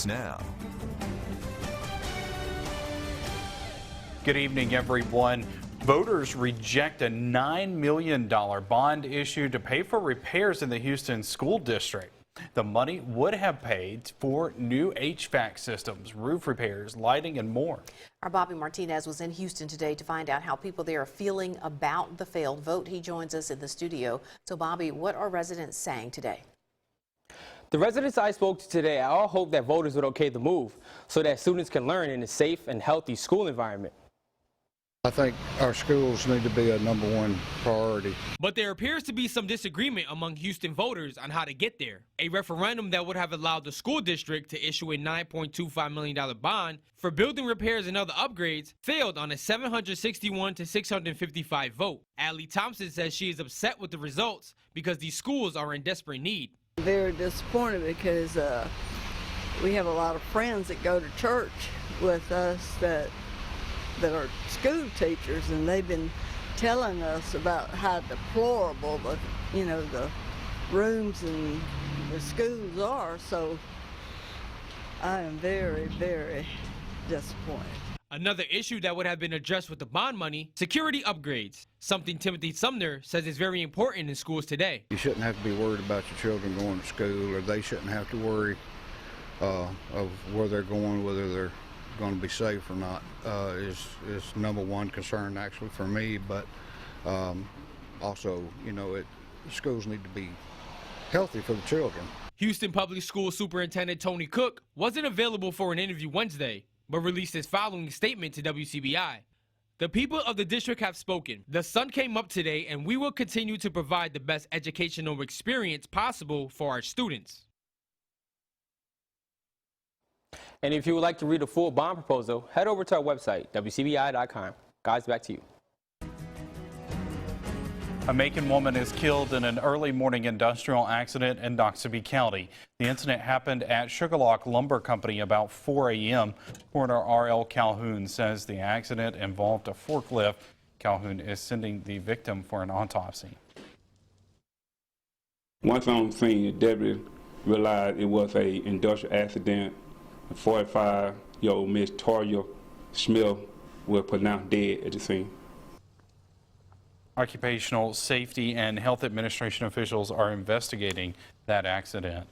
starts now. Good evening, everyone. Voters reject a $9 million bond issue to pay for repairs in the Houston School District. The money would have paid for new HVAC systems, roof repairs, lighting, and more. Our Bobby Martinez was in Houston today to find out how people there are feeling about the failed vote. He joins us in the studio. So, Bobby, what are residents saying today? The residents I spoke to today, I all hope that voters would okay the move so that students can learn in a safe and healthy school environment. I think our schools need to be a #1 priority. But there appears to be some disagreement among Houston voters on how to get there. A referendum that would have allowed the school district to issue a $9.25 million bond for building repairs and other upgrades failed on a 761 to 655 vote. Allie Thompson says she is upset with the results because these schools are in desperate need. Very disappointed because we have a lot of friends that go to church with us that are school teachers, and they've been telling us about how deplorable the rooms and the schools are. So I am very, very disappointed. Another issue that would have been addressed with the bond money, security upgrades, something Timothy Sumner says is very important in schools today. You shouldn't have to be worried about your children going to school, or they shouldn't have to worry of where they're going, whether they're going to be safe or not, is #1 concern actually for me. But also, schools need to be healthy for the children. Houston Public School Superintendent Tony Cook wasn't available for an interview Wednesday, but released his following statement to WCBI. The people of the district have spoken. The sun came up today, and we will continue to provide the best educational experience possible for our students. And if you would like to read the full bond proposal, head over to our website, WCBI.com. Guys, back to you. A Macon woman is killed in an early morning industrial accident in Noxubee County. The incident happened at Sugarlock Lumber Company about 4 a.m. Coroner R.L. Calhoun says the accident involved a forklift. Calhoun is sending the victim for an autopsy. Once on scene, the deputy realized it was an industrial accident. A 45-year-old Miss Toya Smith was pronounced dead at the scene. Occupational Safety and Health Administration officials are investigating that accident.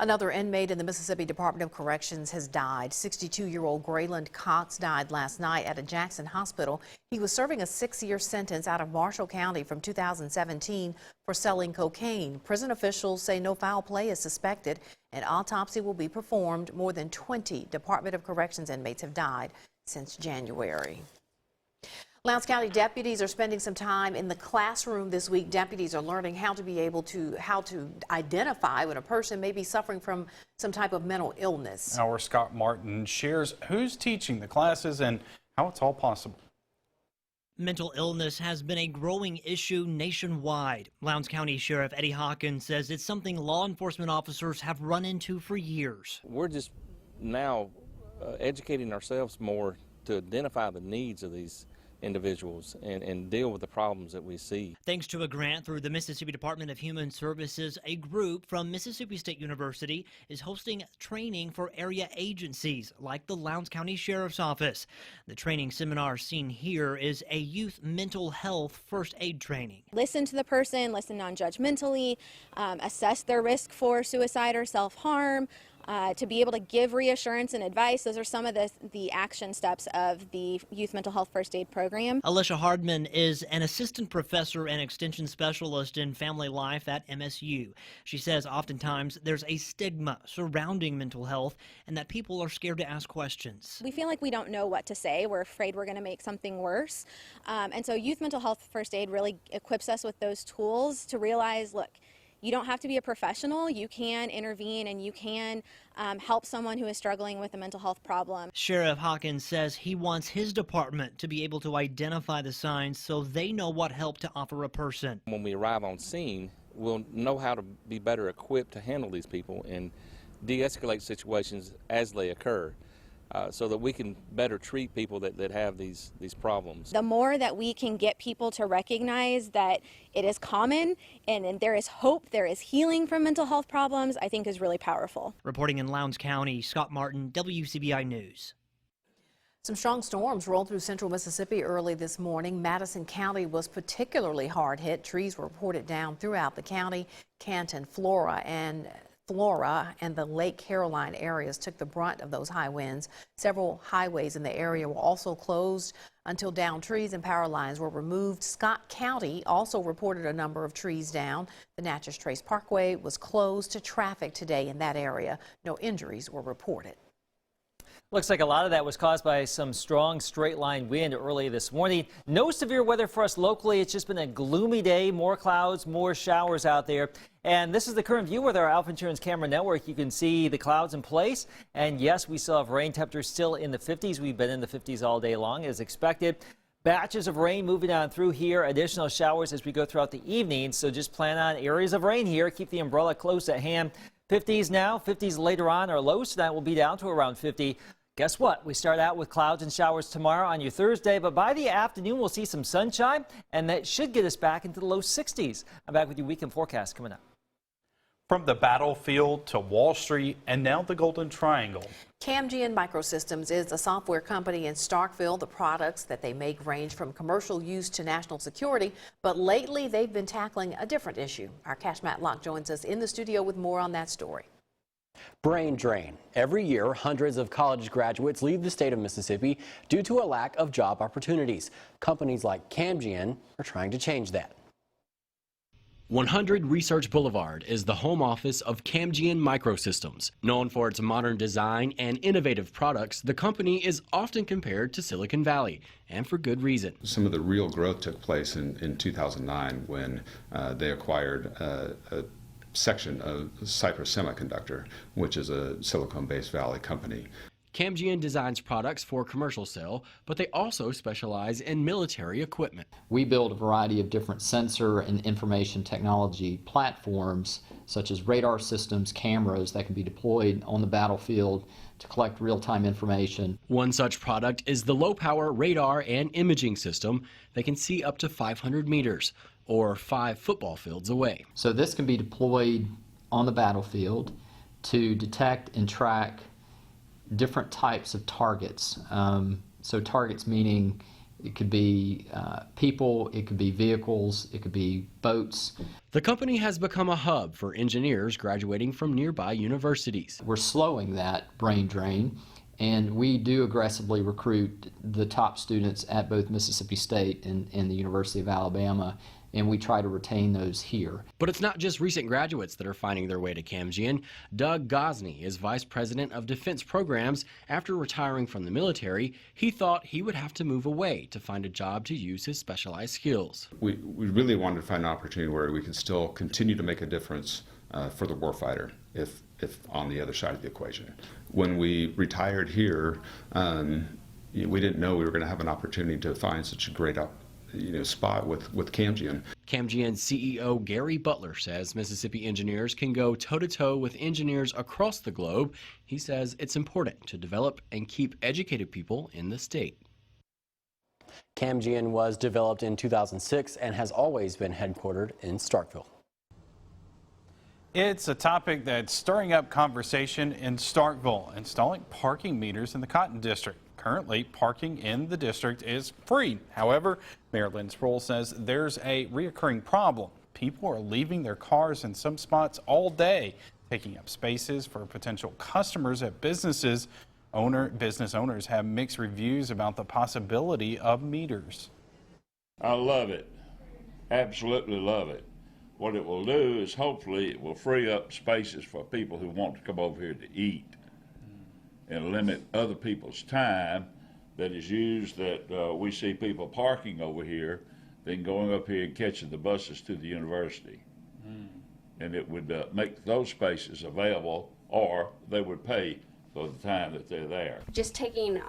Another inmate in the Mississippi Department of Corrections has died. 62-year-old Grayland Cox died last night at a Jackson hospital. He was serving a 6-year sentence out of Marshall County from 2017 for selling cocaine. Prison officials say no foul play is suspected. An autopsy will be performed. More than 20 Department of Corrections inmates have died since January. Lowndes County deputies are spending some time in the classroom this week. Deputies are learning how to identify when a person may be suffering from some type of mental illness. Our Scott Martin shares who's teaching the classes and how it's all possible. Mental illness has been a growing issue nationwide. Lowndes County Sheriff Eddie Hawkins says it's something law enforcement officers have run into for years. We're just now educating ourselves more to identify the needs of these individuals and deal with the problems that we see. Thanks to a grant through the Mississippi Department of Human Services, a group from Mississippi State University is hosting training for area agencies like the Lowndes County Sheriff's Office. The training seminar seen here is a youth mental health first aid training. Listen to the person, listen non-judgmentally, assess their risk for suicide or self-harm, to be able to give reassurance and advice. Those are some of the action steps of the Youth Mental Health First Aid Program. Alicia Hardman is an assistant professor and extension specialist in family life at MSU. She says oftentimes there's a stigma surrounding mental health and that people are scared to ask questions. We feel like we don't know what to say. We're afraid we're going to make something worse. And so Youth Mental Health First Aid really equips us with those tools to realize, look, you don't have to be a professional. You can intervene and you can help someone who is struggling with a mental health problem. Sheriff Hawkins says he wants his department to be able to identify the signs so they know what help to offer a person. When we arrive on scene, we'll know how to be better equipped to handle these people and de-escalate situations as they occur. so that we can better treat people that have these problems. The more that we can get people to recognize that it is common and there is hope, there is healing from mental health problems, I think is really powerful. Reporting in Lowndes County, Scott Martin, WCBI News. Some strong storms rolled through central Mississippi early this morning. Madison County was particularly hard hit. Trees were reported down throughout the county. Canton, Flora, and the Lake Caroline areas took the brunt of those high winds. Several highways in the area were also closed until downed trees and power lines were removed. Scott County also reported a number of trees down. The Natchez Trace Parkway was closed to traffic today in that area. No injuries were reported. Looks like a lot of that was caused by some strong straight-line wind early this morning. No severe weather for us locally. It's just been a gloomy day. More clouds, more showers out there. And this is the current view with our Alpha Insurance camera network. You can see the clouds in place. And yes, we still have rain. Temperatures still in the 50s. We've been in the 50s all day long as expected. Batches of rain moving on through here. Additional showers as we go throughout the evening. So just plan on areas of rain here. Keep the umbrella close at hand. 50s now, 50s later on. Our lows tonight will be down to around 50. Guess what? We start out with clouds and showers tomorrow on your Thursday, but by the afternoon, we'll see some sunshine, and that should get us back into the low 60s. I'm back with your weekend forecast coming up. From the battlefield to Wall Street and now the Golden Triangle. Camgian Microsystems is a software company in Starkville. The products that they make range from commercial use to national security, but lately they've been tackling a different issue. Our Cash Matlock joins us in the studio with more on that story. Brain drain. Every year, hundreds of college graduates leave the state of Mississippi due to a lack of job opportunities. Companies like Camgian are trying to change that. 100 Research Boulevard is the home office of Camgian Microsystems. Known for its modern design and innovative products, the company is often compared to Silicon Valley, and for good reason. Some of the real growth took place in 2009 when they acquired a section of Cypress Semiconductor, which is a Silicon Valley company. Camgian designs products for commercial sale, but they also specialize in military equipment. We build a variety of different sensor and information technology platforms, such as radar systems, cameras that can be deployed on the battlefield to collect real-time information. One such product is the low-power radar and imaging system that can see up to 500 meters, or 5 football fields away. So this can be deployed on the battlefield to detect and track different types of targets. So targets meaning it could be people, it could be vehicles, it could be boats. The company has become a hub for engineers graduating from nearby universities. We're slowing that brain drain, and we do aggressively recruit the top students at both Mississippi State and the University of Alabama, and we try to retain those here. But it's not just recent graduates that are finding their way to Camgian. Doug Gosney is Vice President of Defense Programs. After retiring from the military, he thought he would have to move away to find a job to use his specialized skills. We really wanted to find an opportunity where we can still continue to make a difference for the warfighter if on the other side of the equation. When we retired here, we didn't know we were going to have an opportunity to find such a great spot with Camgian. Camgian CEO Gary Butler says Mississippi engineers can go toe-to-toe with engineers across the globe. He says it's important to develop and keep educated people in the state. Camgian was developed in 2006 and has always been headquartered in Starkville. It's a topic that's stirring up conversation in Starkville, installing parking meters in the Cotton District. Currently, parking in the district is free. However, Mayor Lynn Sproul says there's a reoccurring problem. People are leaving their cars in some spots all day, taking up spaces for potential customers at businesses. Business owners have mixed reviews about the possibility of meters. I love it. Absolutely love it. What it will do is hopefully it will free up spaces for people who want to come over here to eat and limit other people's time that is used that we see people parking over here, then going up here and catching the buses to the university. And it would make those spaces available, or they would pay for the time that they're there. Just taking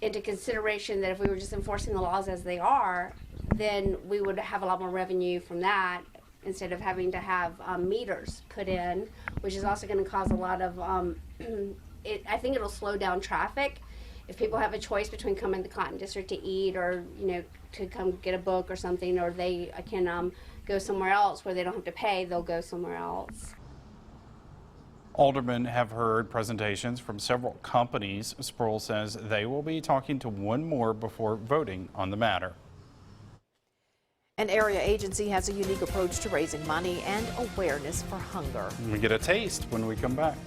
into consideration that if we were just enforcing the laws as they are, then we would have a lot more revenue from that instead of having to have meters put in, which is also going to cause a lot of I think it'll slow down traffic. If people have a choice between coming to the Cotton District to eat or, to come get a book or something, or they can go somewhere else where they don't have to pay, they'll go somewhere else. Aldermen have heard presentations from several companies. Sproul says they will be talking to one more before voting on the matter. An area agency has a unique approach to raising money and awareness for hunger. We get a taste when we come back.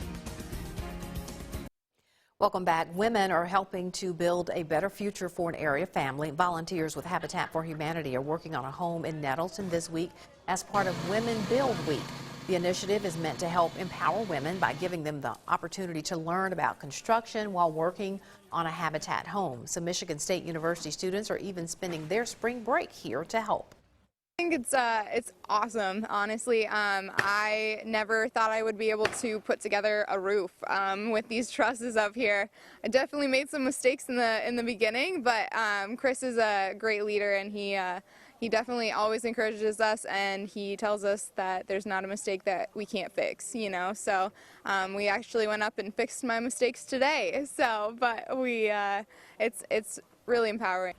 Welcome back. Women are helping to build a better future for an area family. Volunteers with Habitat for Humanity are working on a home in Nettleton this week as part of Women Build Week. The initiative is meant to help empower women by giving them the opportunity to learn about construction while working on a Habitat home. Some Michigan State University students are even spending their spring break here to help. I think it's awesome, honestly. I never thought I would be able to put together a roof with these trusses up here. I definitely made some mistakes in the beginning, but Chris is a great leader, and he definitely always encourages us, and he tells us that there's not a mistake that we can't fix, So we actually went up and fixed my mistakes today. But it's really empowering.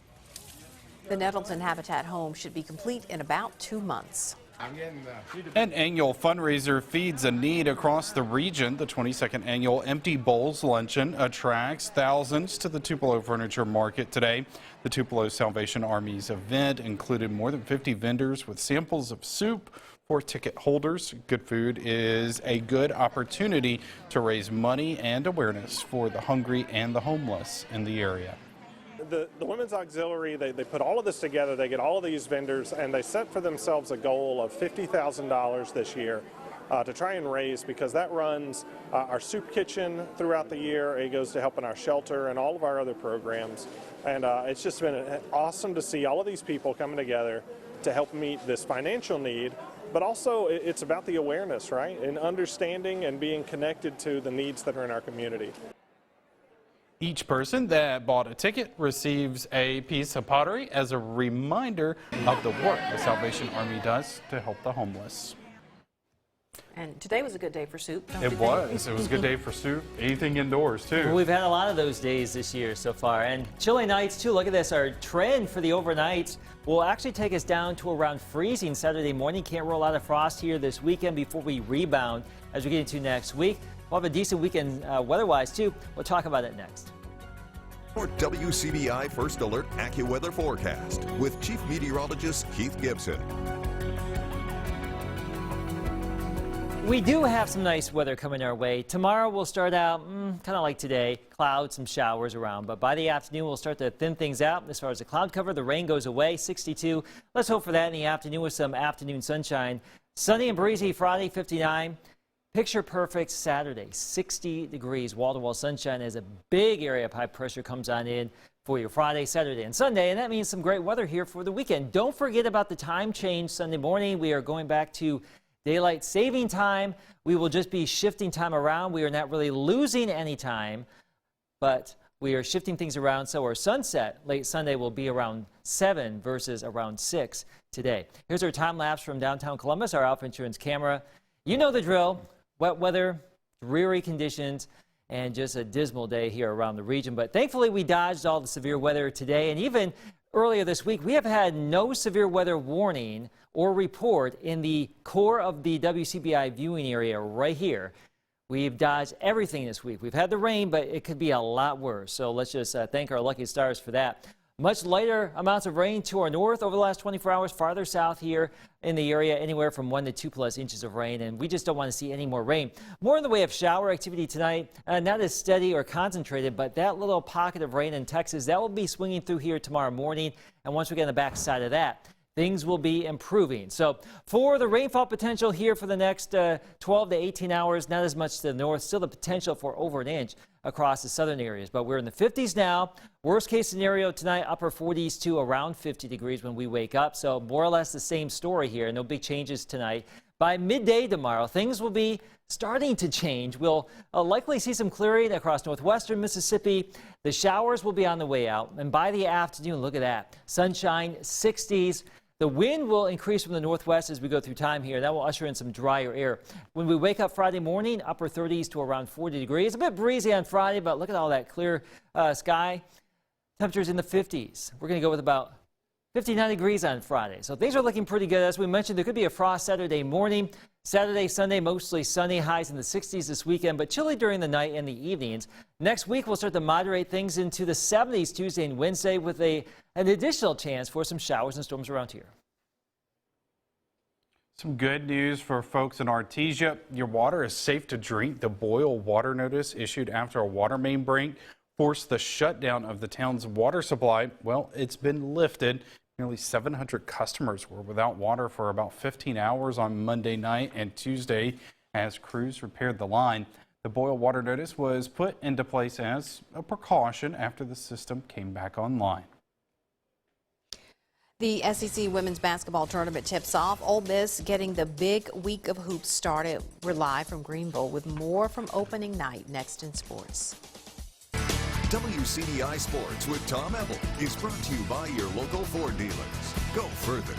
The Nettleton Habitat home should be complete in about 2 months. An annual fundraiser feeds a need across the region. The 22nd annual Empty Bowls Luncheon attracts thousands to the Tupelo Furniture Market today. The Tupelo Salvation Army's event included more than 50 vendors with samples of soup for ticket holders. Good food is a good opportunity to raise money and awareness for the hungry and the homeless in the area. The Women's Auxiliary, they put all of this together, they get all of these vendors, and they set for themselves a goal of $50,000 this year to try and raise, because that runs our soup kitchen throughout the year. It goes to helping our shelter and all of our other programs. And it's just been awesome to see all of these people coming together to help meet this financial need, but also it's about the awareness, right? And understanding and being connected to the needs that are in our community. Each person that bought a ticket receives a piece of pottery as a reminder of the work the Salvation Army does to help the homeless. And today was a good day for soup. It was. It was a good day for soup. Anything indoors, too. We've had a lot of those days this year so far. And chilly nights, too. Look at this. Our trend for the overnights will actually take us down to around freezing Saturday morning. Can't rule out a frost here this weekend before we rebound as we get into next week. We'll have a decent weekend weather-wise, too. We'll talk about it next. Your WCBI First Alert AccuWeather forecast with Chief Meteorologist Keith Gibson. We do have some nice weather coming our way. Tomorrow we'll start out kind of like today, clouds, some showers around. But by the afternoon, we'll start to thin things out as far as the cloud cover. The rain goes away, 62. Let's hope for that in the afternoon with some afternoon sunshine. Sunny and breezy Friday, 59. Picture perfect Saturday, 60 degrees, wall-to-wall sunshine as a big area of high pressure comes on in for your Friday, Saturday, and Sunday. And that means some great weather here for the weekend. Don't forget about the time change Sunday morning. We are going back to daylight saving time. We will just be shifting time around. We are not really losing any time, but we are shifting things around. So our sunset late Sunday will be around 7 versus around 6 today. Here's our time lapse from downtown Columbus, our Alpha Insurance camera. You know the drill. Wet weather, dreary conditions, and just a dismal day here around the region. But thankfully, we dodged all the severe weather today. And even earlier this week, we have had no severe weather warning or report in the core of the WCBI viewing area right here. We've dodged everything this week. We've had the rain, but it could be a lot worse. So let's just thank our lucky stars for that. Much lighter amounts of rain to our north over the last 24 hours, farther south here in the area, anywhere from 1 to 2+ inches of rain, and we just don't want to see any more rain. More in the way of shower activity tonight, not as steady or concentrated, but that little pocket of rain in Texas, that will be swinging through here tomorrow morning, and once we get on the back side of that, things will be improving. So for the rainfall potential here for the next 12 to 18 hours, not as much to the north, still the potential for over an inch across the southern areas. But we're in the 50s now. Worst case scenario tonight, upper 40s to around 50 degrees when we wake up. So more or less the same story here. No big changes tonight. By midday tomorrow, things will be starting to change. We'll likely see some clearing across northwestern Mississippi. The showers will be on the way out. And by the afternoon, look at that. Sunshine, 60s. The wind will increase from the northwest as we go through time here. That will usher in some drier air. When we wake up Friday morning, upper 30s to around 40 degrees. A bit breezy on Friday, but look at all that clear sky. Temperatures in the 50s. We're going to go with about 59 degrees on Friday. So things are looking pretty good. As we mentioned, there could be a frost Saturday morning. Saturday, Sunday, mostly sunny, highs in the 60s this weekend, but chilly during the night and the evenings. Next week, we'll start to moderate things into the 70s Tuesday and Wednesday with an additional chance for some showers and storms around here. Some good news for folks in Artesia. Your water is safe to drink. The boil water notice issued after a water main break forced the shutdown of the town's water supply. Well, it's been lifted. Nearly 700 customers were without water for about 15 hours on Monday night and Tuesday as crews repaired the line. The boil water notice was put into place as a precaution after the system came back online. The SEC women's basketball tournament tips off. Ole Miss getting the big week of hoops started. We're live from Greenville with more from opening night next in sports. WCBI Sports with Tom Ebel is brought to you by your local Ford dealers. Go further.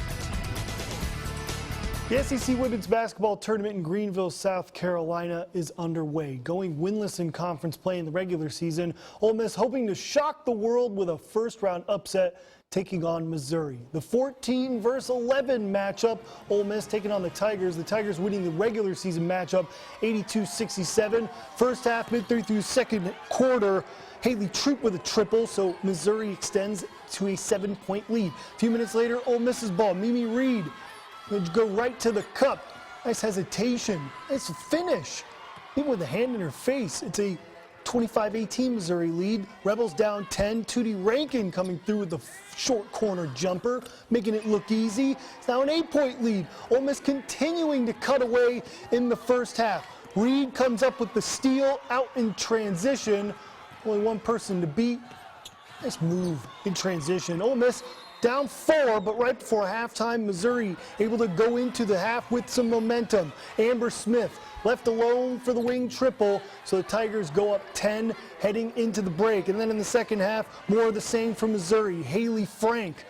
The SEC women's basketball tournament in Greenville, South Carolina is underway. Going winless in conference play in the regular season, Ole Miss hoping to shock the world with a first-round upset taking on Missouri. The 14 versus 11 matchup, Ole Miss taking on the Tigers. The Tigers winning the regular season matchup 82-67. First half, midway through second quarter, Haley Troop with a triple, so Missouri extends to a 7-point lead. A few minutes later, Ole Miss's ball. Mimi Reed would go right to the cup. Nice hesitation. Nice finish. Even with a hand in her face. It's a 25-18 Missouri lead. Rebels down 10. Tootie Rankin coming through with the short corner jumper, making it look easy. It's now an 8-point lead. Ole Miss continuing to cut away in the first half. Reed comes up with the steal out in transition. Only one person to beat. Nice move in transition. Ole Miss down 4, but right before halftime, Missouri able to go into the half with some momentum. Amber Smith left alone for the wing triple, so the Tigers go up 10 heading into the break. And then in the second half, more of the same for Missouri. Haley Frank,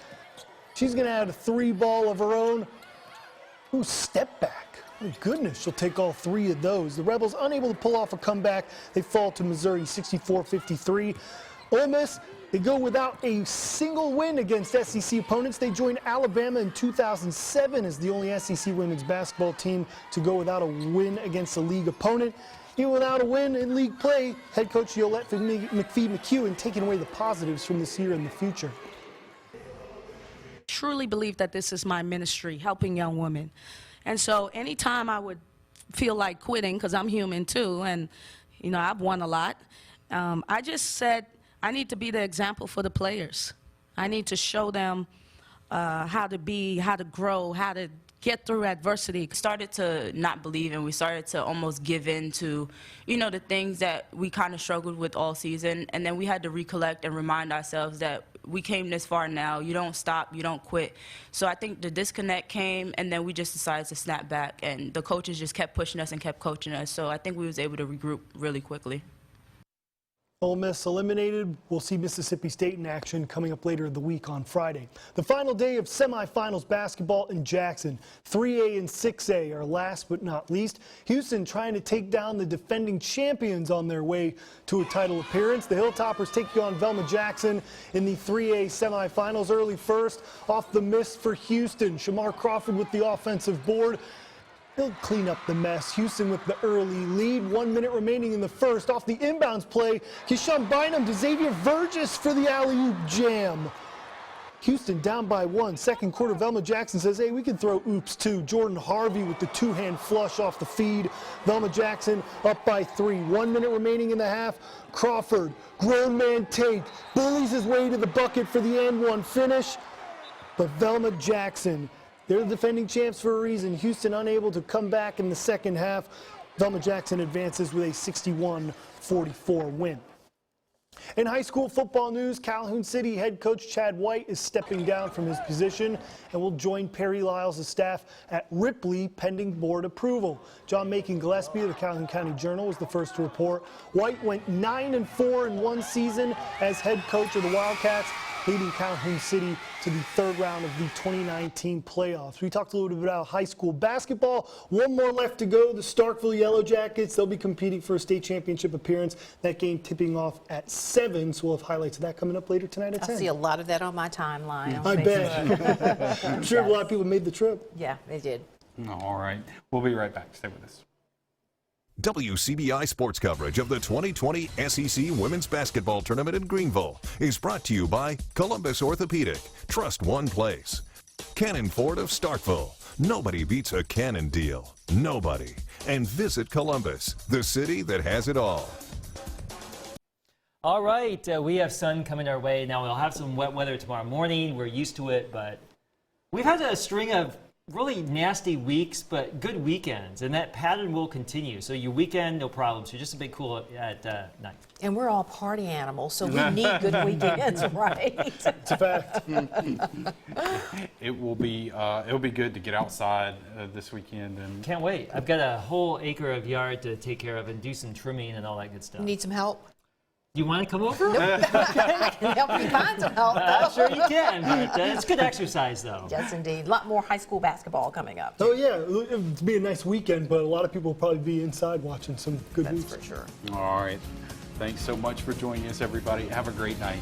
she's going to add a 3-ball of her own. Ooh, step back. Oh, goodness, she'll take all 3 of those. The Rebels unable to pull off a comeback. They fall to Missouri 64-53. Ole Miss, they go without a single win against SEC opponents. They joined Alabama in 2007 as the only SEC women's basketball team to go without a win against a league opponent. Even without a win in league play, head coach Yolette McPhee-McEwen taking away the positives from this year and the future. Truly believe that this is my ministry, helping young women. And so anytime I would feel like quitting, because I'm human too, and you know, I've won a lot, I just said, I need to be the example for the players. I need to show them how to be, how to grow, how to get through adversity. Started to not believe, and we started to almost give in to, you know, the things that we kind of struggled with all season. And then we had to recollect and remind ourselves that we came this far now. You don't stop, you don't quit. So I think the disconnect came, and then we just decided to snap back, and the coaches just kept pushing us and kept coaching us. So I think we was able to regroup really quickly. Ole Miss eliminated. We'll see Mississippi State in action coming up later in the week on Friday. The final day of semifinals basketball in Jackson. 3A and 6A are last but not least. Houston trying to take down the defending champions on their way to a title appearance. The Hilltoppers taking on Velma Jackson in the 3A semifinals. Early first off the miss for Houston. Shamar Crawford with the offensive board. He'll clean up the mess. Houston with the early lead. 1 minute remaining in the first. Off the inbounds play, Keyshawn Bynum to Xavier Vergis for the alley-oop jam. Houston down by 1. Second quarter, Velma Jackson says, hey, we can throw oops too. Jordan Harvey with the 2-hand flush off the feed. Velma Jackson up by 3. 1 minute remaining in the half. Crawford, grown man take, bullies his way to the bucket for the and one finish. But Velma Jackson, they're the defending champs for a reason. Houston unable to come back in the second half. Velma Jackson advances with a 61-44 win. In high school football news, Calhoun City head coach Chad White is stepping down from his position and will join Perry Lyles' staff at Ripley pending board approval. John Macon Gillespie of the Calhoun County Journal was the first to report. White went 9-4 in one season as head coach of the Wildcats. leading Calhoun City to the third round of the 2019 playoffs. We talked a little bit about high school basketball. One more left to go. The Starkville Yellow Jackets, they'll be competing for a state championship appearance. That game tipping off at 7, so we'll have highlights of that coming up later tonight at 10. I see a lot of that on my timeline. On I Facebook. bet. I'm sure a lot of people made the trip. Yeah, they did. All right. We'll be right back. Stay with us. WCBI sports coverage of the 2020 SEC Women's Basketball Tournament in Greenville is brought to you by Columbus Orthopedic. Trust one place. Cannon Ford of Starkville. Nobody beats a Cannon deal. Nobody. And visit Columbus, the city that has it all. All right, we have sun coming our way. Now we'll have some wet weather tomorrow morning. We're used to it, but we've had a string of really nasty weeks, but good weekends, and that pattern will continue. So your weekend, no problem. So just a bit cool at night. And we're all party animals, so we need good weekends, right? It's a fact. It'll be good to get outside this weekend. And can't wait. I've got a whole acre of yard to take care of and do some trimming and all that good stuff. You need some help? You want to come over? I can help you find some help, though. I'm sure you can, but it's good exercise, though. Yes, indeed. A lot more high school basketball coming up. Oh, yeah. It'll be a nice weekend, but a lot of people will probably be inside watching some good hoops. That's for sure. All right. Thanks so much for joining us, everybody. Have a great night.